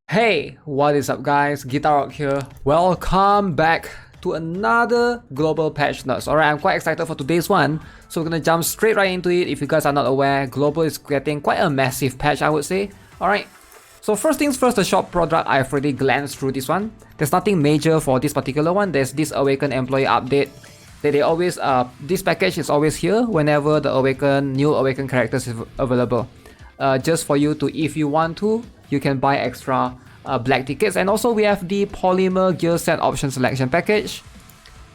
Hey, what is up guys, GuitarRock here. Welcome back to another global patch notes. Alright, I'm quite excited for today's one, so we're gonna jump straight right into it. If you guys are not aware, global is getting quite a massive patch, I would say. Alright, so first things first, the shop product, I've already glanced through this one. There's nothing major for this particular one. There's this Awaken employee update that they always, this package is always here whenever the new Awaken characters is available. Just for you to, if you want to, you can buy extra black tickets. And also we have the polymer gear set option selection package,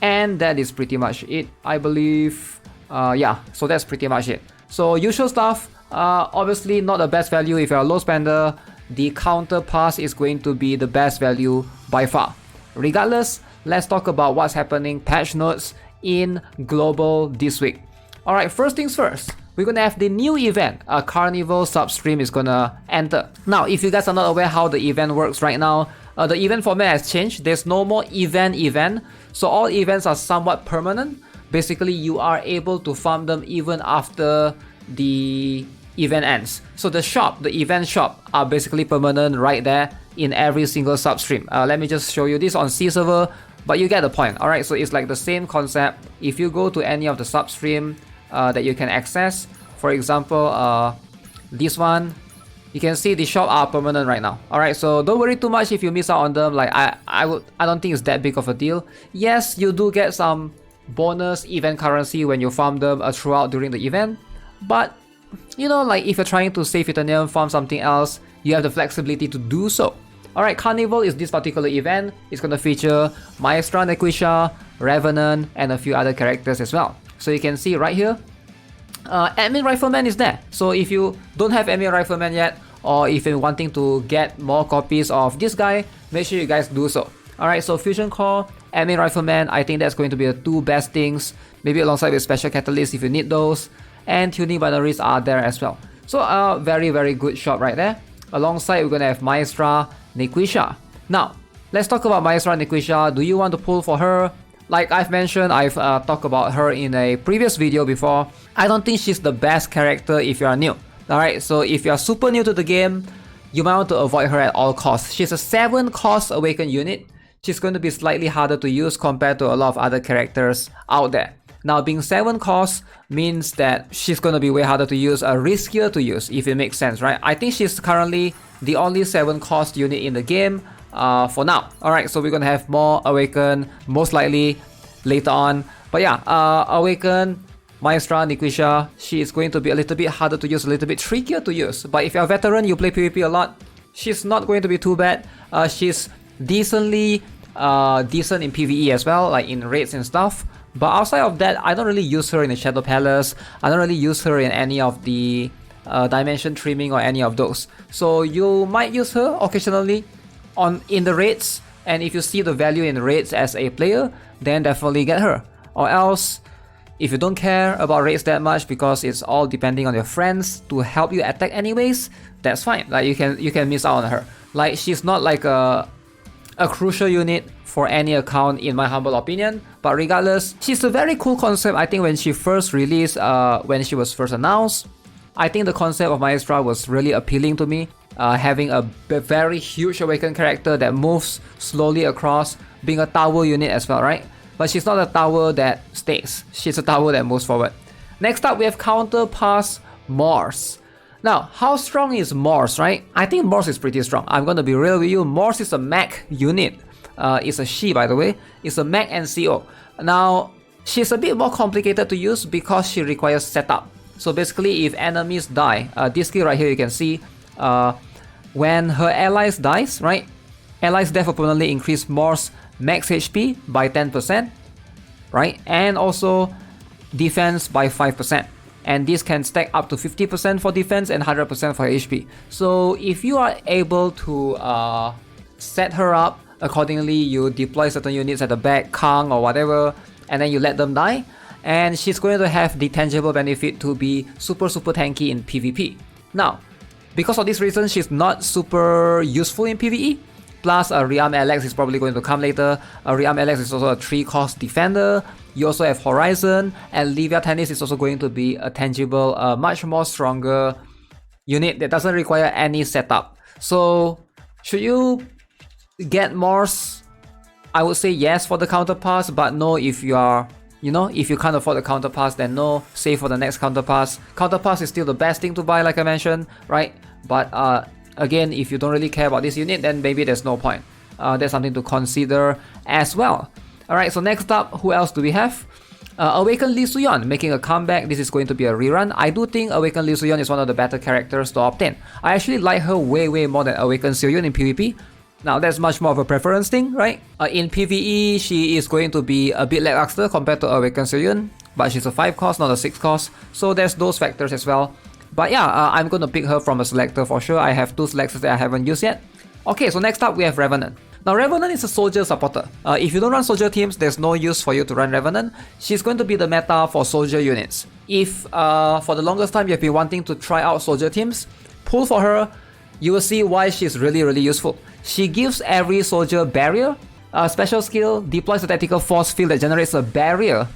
and that is pretty much it, I believe. Yeah, so that's pretty much it. So usual stuff, obviously not the best value. If you're a low spender, the counter pass is going to be the best value by far. Regardless, let's talk about what's happening patch notes in global this week. Alright, first things first, we're gonna have the new event, a carnival substream is gonna enter. Now, if you guys are not aware how the event works right now, the event format has changed. There's no more event, so all events are somewhat permanent. Basically, you are able to farm them even after the event ends. So the shop, the event shop, are basically permanent right there in every single substream. Let me just show you this on C server, but you get the point. Alright, so it's like the same concept. If you go to any of the substream that you can access, for example this one, you can see the shop are permanent right now. Alright, so don't worry too much if you miss out on them. Like I don't think it's that big of a deal. Yes, you do get some bonus event currency when you farm them throughout during the event, but you know, like if you're trying to save Eternium, farm something else, you have the flexibility to do so. Alright, Carnival is this particular event. It's gonna feature Maestra, Nequisha, Revenant, and a few other characters as well. So you can see right here, Admin Rifleman is there. So if you don't have Admin Rifleman yet, or if you're wanting to get more copies of this guy, make sure you guys do so. Alright, so Fusion Core, Admin Rifleman, I think that's going to be the two best things. Maybe alongside with Special Catalyst if you need those. And tuning binaries are there as well. So a very good shop right there. Alongside, we're gonna have Maestra, Nequisha. Now, let's talk about Maestra, Nequisha. Do you want to pull for her? Like I've mentioned, I've talked about her in a previous video before. I don't think she's the best character if you are new. Alright, so if you are super new to the game, you might want to avoid her at all costs. She's a 7 cost Awaken unit. She's going to be slightly harder to use compared to a lot of other characters out there. Now, being 7 costs means that she's going to be way harder to use, riskier to use, if it makes sense, right? I think she's currently the only 7 cost unit in the game for now. Alright, so we're going to have more Awaken, most likely later on. But yeah, Awaken, Maestra, Nequisha, she is going to be a little bit harder to use, a little bit trickier to use. But if you're a veteran, you play PvP a lot, she's not going to be too bad. She's decent in PvE as well, like in raids and stuff. But outside of that, I don't really use her in the Shadow Palace. I don't really use her in any of the dimension trimming or any of those. So you might use her occasionally in the raids, and if you see the value in raids as a player, then definitely get her. Or else, if you don't care about raids that much because it's all depending on your friends to help you attack anyways, that's fine. Like you can miss out on her. Like she's not like a crucial unit for any account in my humble opinion, but regardless, she's a very cool concept. I think when she first released, when she was first announced, I think the concept of Maestra was really appealing to me. Having a very huge Awaken character that moves slowly across, being a tower unit as well, right? But she's not a tower that stays, she's a tower that moves forward. Next up, we have Counter Pass Morse. Now, how strong is Morse, right? I think Morse is pretty strong. I'm gonna be real with you. Morse is a mech unit. It's a she, by the way. It's a mech NCO. Now, she's a bit more complicated to use because she requires setup. So basically, if enemies die, this skill right here you can see, when her allies dies, right? Allies death will permanently increase Morse max HP by 10%, right? And also defense by 5%. And this can stack up to 50% for defense and 100% for HP. So if you are able to set her up accordingly, you deploy certain units at the back, Kang or whatever, and then you let them die, and she's going to have the tangible benefit to be super tanky in PvP. Now, because of this reason, she's not super useful in PvE. Plus, Rearm LX is probably going to come later. Rearm LX is also a 3-cost defender. You also have Horizon, and Livia Tennis is also going to be a tangible, much more stronger unit that doesn't require any setup. So should you get Morse? I would say yes for the counterpass, but no if you are, if you can't afford the counterpass, then no, save for the next counterpass. Counterpass is still the best thing to buy, like I mentioned, right? But again, if you don't really care about this unit, then maybe there's no point. That's something to consider as well. Alright, so next up, who else do we have? Awakened Lee Suyeon making a comeback. This is going to be a rerun. I do think Awakened Lee Suyeon is one of the better characters to obtain. I actually like her way more than Awakened Seohyun in PvP. Now that's much more of a preference thing, right? In PvE, she is going to be a bit lackluster compared to Awakened Seohyun, but she's a 5 cost, not a 6 cost, so there's those factors as well. But yeah, I'm gonna pick her from a selector for sure. I have 2 selectors that I haven't used yet. Okay, so next up we have Revenant. Now Revenant is a soldier supporter. If you don't run soldier teams, there's no use for you to run Revenant. She's going to be the meta for soldier units. If for the longest time you've been wanting to try out soldier teams, pull for her. You will see why she's really useful. She gives every soldier barrier. Special skill deploys a tactical force field that generates a barrier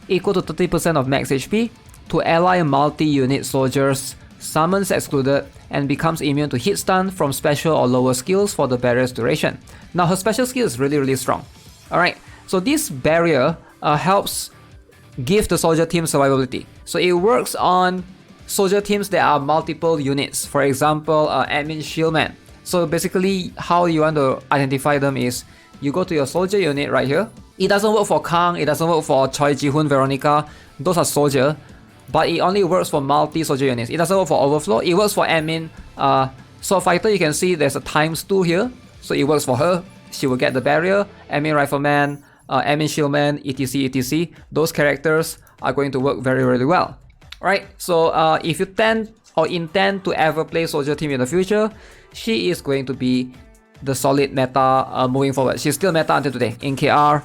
equal to 30% of max HP to ally multi-unit soldiers, summons excluded, and becomes immune to hit stun from special or lower skills for the barrier's duration. Now her special skill is really strong. Alright, so this barrier helps give the soldier team survivability. So it works on soldier teams that are multiple units. For example, admin shieldman. So basically how you want to identify them is you go to your soldier unit right here. It doesn't work for Kang, it doesn't work for Choi Ji-hoon, Veronica. Those are soldier. But it only works for multi-soldier units. It doesn't work for overflow. It works for admin. Sword fighter, you can see there's a ×2 here. So it works for her. She will get the barrier. Admin rifleman, admin shieldman, etc. Those characters are going to work very well. Right? So if you intend to ever play soldier team in the future, she is going to be the solid meta moving forward. She's still meta until today. In KR,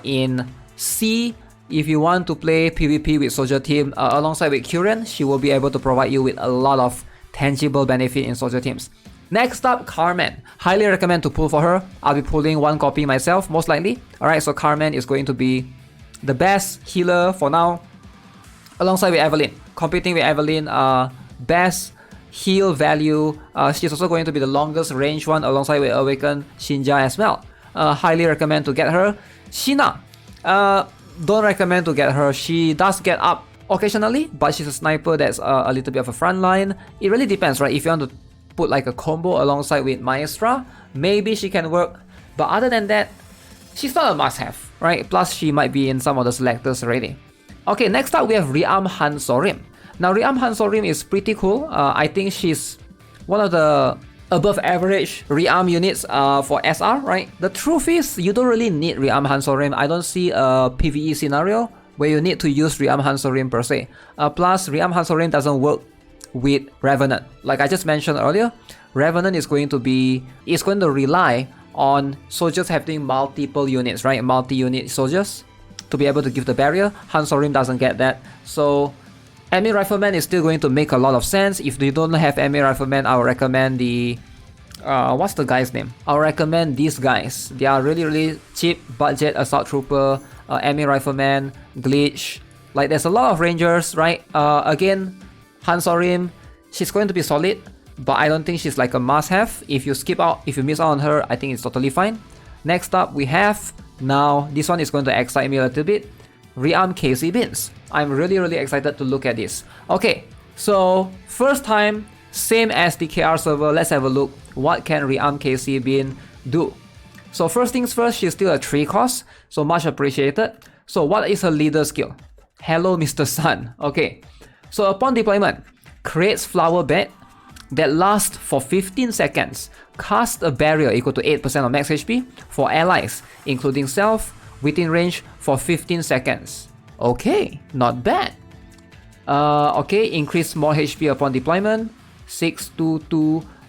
in C, if you want to play PvP with soldier team alongside with Kyurem, she will be able to provide you with a lot of tangible benefit in soldier teams. Next up, CARMEN. Highly recommend to pull for her. I'll be pulling 1 copy myself, most likely. Alright, so CARMEN is going to be the best healer for now, alongside with Evelyn. Competing with Evelyn, best heal value. She's also going to be the longest range one alongside with Awakened Shinja as well. Highly recommend to get her. Sheena. Don't recommend to get her. She does get up occasionally, but she's a sniper that's a little bit of a front line. It really depends, right? If you want to put like a combo alongside with Maestra, maybe she can work. But other than that, she's not a must-have, right? Plus, she might be in some of the selectors already. Okay, next up we have Rearm Han Sorim. Now, Rearm Han Sorim is pretty cool. I think she's one of the above average Rearm units for SR, right? The truth is, you don't really need Rearm Han Sorim. I don't see a PvE scenario where you need to use Rearm Han Sorim per se. Plus, Rearm Han Sorim doesn't work with Revenant. Like I just mentioned earlier, Revenant is going to rely on soldiers having multiple units, right? Multi-unit soldiers to be able to give the barrier. Han Sorim doesn't get that. So Admin Rifleman is still going to make a lot of sense. If you don't have Admin Rifleman, I would recommend the... what's the guy's name? I'll recommend these guys. They are really cheap budget Assault Trooper, Admin Rifleman, Glitch. Like there's a lot of Rangers, right? Again, Han Sorim, she's going to be solid, but I don't think she's like a must-have. If you miss out on her, I think it's totally fine. Next up, we have... Now, this one is going to excite me a little bit. Rearm Kaci BINS. I'm really excited to look at this. Okay, so first time, same as the KR server, let's have a look. What can Rearm Kaci BINS do? So first things first, she's still a 3 cost, so much appreciated. So what is her leader skill? Hello Mr. Sun. Okay, so upon deployment, creates flower bed that lasts for 15 seconds. Cast a barrier equal to 8% of max HP for allies, including self, within range for 15 seconds. Okay, not bad. Okay, increase more HP upon deployment, 6 to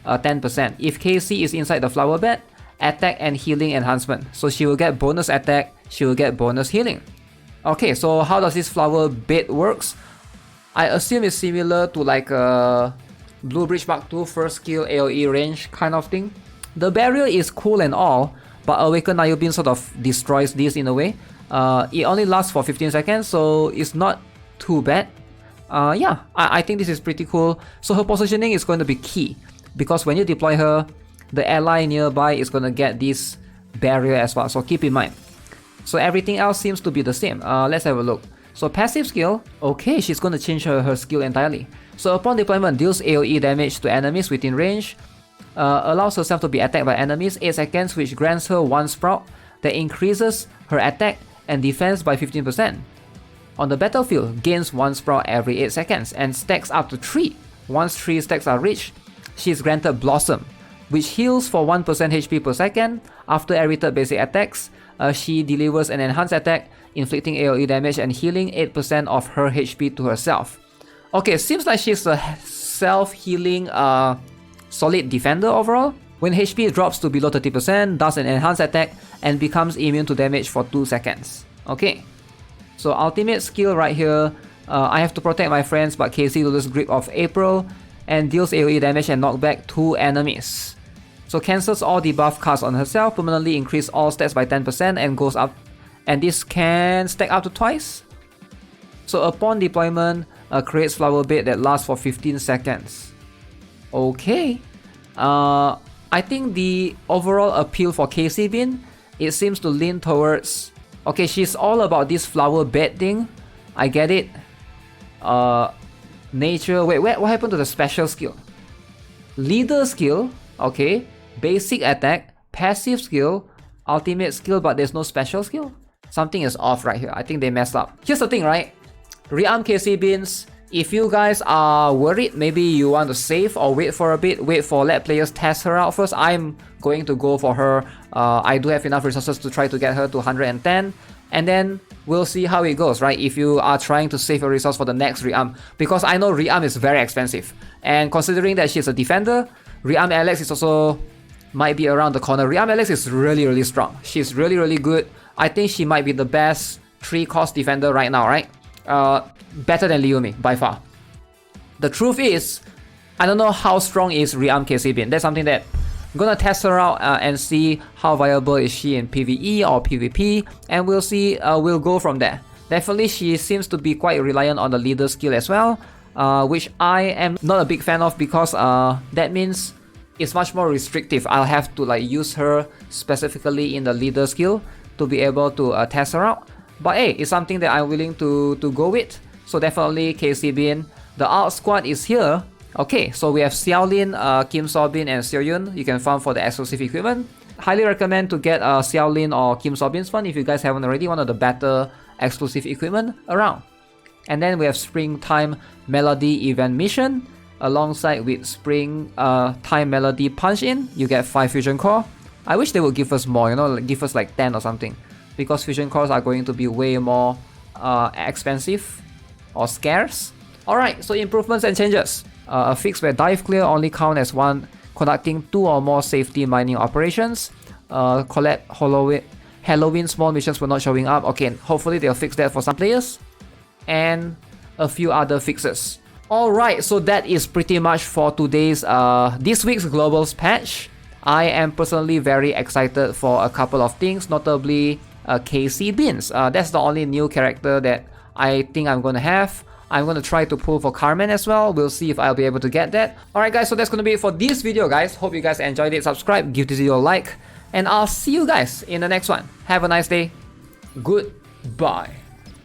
10%. If Kaci is inside the flower bed, attack and healing enhancement. So she will get bonus attack, she will get bonus healing. Okay, so how does this flower bed works? I assume it's similar to like a Blue Bridge Mark II first skill AoE range kind of thing. The barrier is cool and all, but Awakened Niobin sort of destroys this in a way. It only lasts for 15 seconds, so it's not too bad. Yeah, I think this is pretty cool. So her positioning is going to be key. because when you deploy her, the ally nearby is gonna get this barrier as well, so keep in mind. So everything else seems to be the same. Let's have a look. So passive skill, okay, she's gonna change her skill entirely. So upon deployment, deals AoE damage to enemies within range, allows herself to be attacked by enemies 8 seconds, which grants her 1 sprout that increases her attack and defense by 15%. On the battlefield, gains 1 sprout every 8 seconds and stacks up to 3. Once 3 stacks are reached, she is granted Blossom, which heals for 1% HP per second. After every third basic attacks, she delivers an enhanced attack, inflicting AoE damage and healing 8% of her HP to herself. Okay, seems like she's a self-healing solid defender overall. When HP drops to below 30%, does an enhanced attack and becomes immune to damage for 2 seconds. Okay, so ultimate skill right here, I have to protect my friends, but Kaci loses grip of April and deals AoE damage and knockback to enemies. So cancels all debuff cast on herself, permanently increase all stats by 10% and goes up, and this can stack up to twice. So upon deployment, creates flower bed that lasts for 15 seconds. Okay, I think the overall appeal for Kaci Bin, it seems to lean towards, okay, she's all about this flower bed thing. I get it. Nature, wait, what happened to the special skill? Leader skill, okay. Basic attack, passive skill, ultimate skill, but there's no special skill. Something is off right here. I think they messed up. Here's the thing, right? Rearm Kaci Bins, if you guys are worried, maybe you want to save or wait for a bit, let players test her out first. I'm going to go for her. I do have enough resources to try to get her to 110. And then we'll see how it goes, right? If you are trying to save a resource for the next Rearm. Because I know Rearm is very expensive. And considering that she's a defender, Rearm Alex is also might be around the corner. Rearm Alex is really strong. She's really good. I think she might be the best 3-cost defender right now, right? Better than Liumi by far. The truth is, I don't know how strong is Rearm Kaci Bin. That's something that I'm gonna test her out and see how viable is she in PvE or PvP, and we'll see. We'll go from there. Definitely, she seems to be quite reliant on the leader skill as well, which I am not a big fan of, because that means it's much more restrictive. I'll have to like use her specifically in the leader skill to be able to test her out. But hey, it's something that I'm willing to go with. So definitely Kaci Bin. The alt squad is here. Okay, so we have Xiaolin, Kim Sobin, and Xiaoyun. You can farm for the exclusive equipment. Highly recommend to get Xiaolin or Kim Sobin's fund if you guys haven't already. One of the better exclusive equipment around. And then we have Springtime Melody Event Mission. Alongside with Spring Time Melody Punch In, you get 5 Fusion Core. I wish they would give us more, you know, like give us like 10 or something. Because Fusion Cores are going to be way more expensive or scarce. Alright, so improvements and changes. A fix where dive clear only count as one conducting 2 or more safety mining operations. Collect Halloween small missions were not showing up. Okay, hopefully they'll fix that for some players. And a few other fixes. Alright, so that is pretty much for today's, this week's Globals patch. I am personally very excited for a couple of things, notably Kaci Bins. That's the only new character that I think I'm gonna have. I'm gonna try to pull for CARMEN as well. We'll see if I'll be able to get that. Alright guys, so that's gonna be it for this video guys. Hope you guys enjoyed it. Subscribe, give this video a like, and I'll see you guys in the next one. Have a nice day. Goodbye.